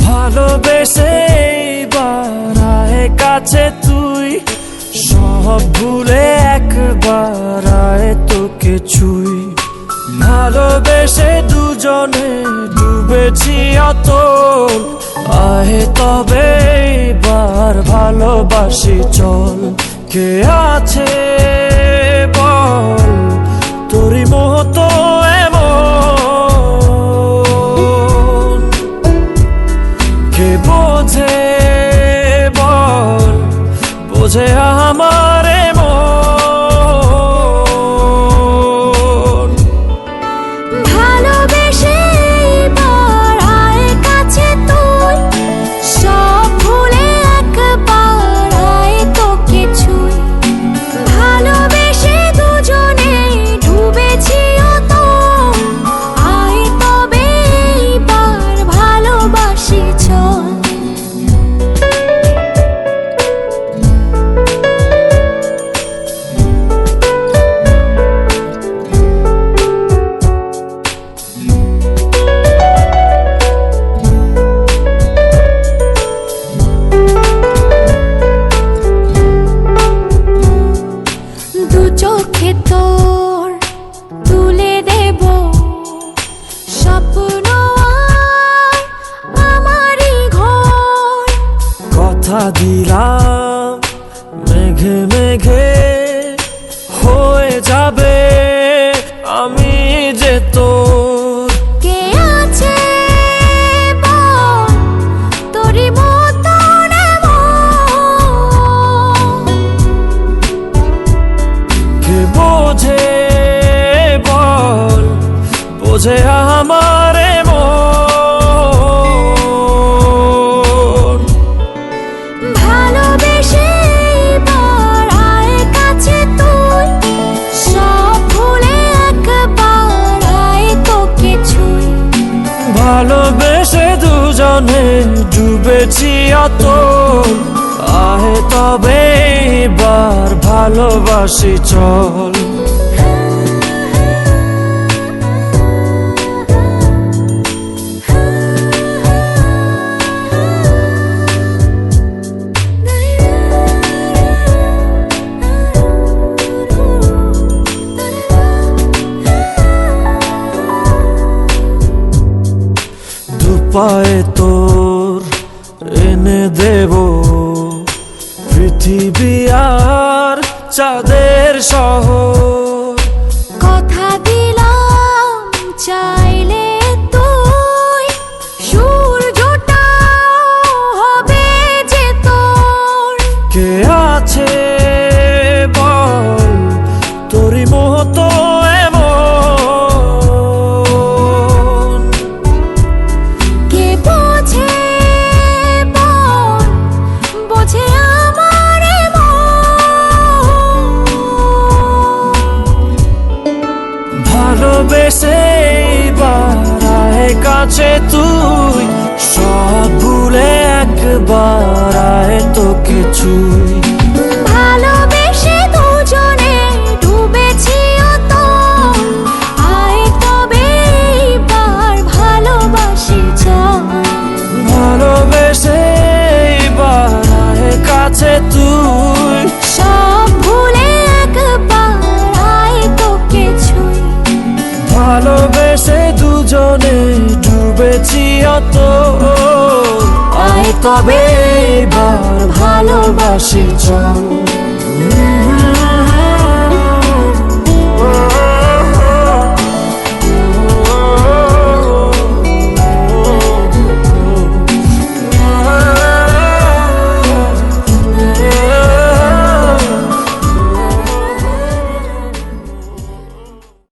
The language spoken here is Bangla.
ভালোবেসে এইবার আয় কাছে তুই, সব ভুলে একবার আয় তোকে ছুই। ভালোবেসে দুজনে ডুবেছি অতল, আয় তবে এইবার ভালোবাসি চল। কে আছে বল তোরই মতো এমন, কে বোঝে বল বোঝে আমার মন। ভালোবেসে এইবার আয় কাছে তুই, সব ভুলে একবার আয় তোকে ছুই। ভালোবেসে দুজনে ডুবেছি অতল, আয় তবে এইবার ভালোবাসি চল। দু চোখে তোর তুলে দেব স্বপ্ন আর আমারই ঘর। কথা দিলাম মেঘে মেঘে হয়ে যাবে আমি যে তোর। কে আছে বল তোরই মতন এমন, কে বোঝে বল বোঝে আমার মন। ভালোবেসে এইবার আয় কাছে তুই, সব ভুলে একবার আয় তোকে ছুই। ভালোবেসে দুজনে ডুবেছি অতল, আয় তবে এবার ভালোবাসি চল। দুপায়ে তোর এনে দেব পৃথিবী আর চাঁদের শহর। কথা দিলাম চাইলে তুই সূর্যটা হবে যে তোর। কে আছে বল তোরই মতো এমন, কে বোঝে বল বোঝে আমার মন। ভালোবেসে এইবার আয় কাছে তুই, সব ভুলে একবার আয় তোকে ছুই। ভালোবেসে দুজনে ডুবেছি অতল, আয় তবে এইবার ভালোবাসি চল। ভালোবেসে এইবার আয় কাছে তুই, সব ভুলে একবার আয় তোকে ছুই। ভালোবেসে দুজনে ডুবেছি অতল, আয় তবে এবার ভালোবাসি চল।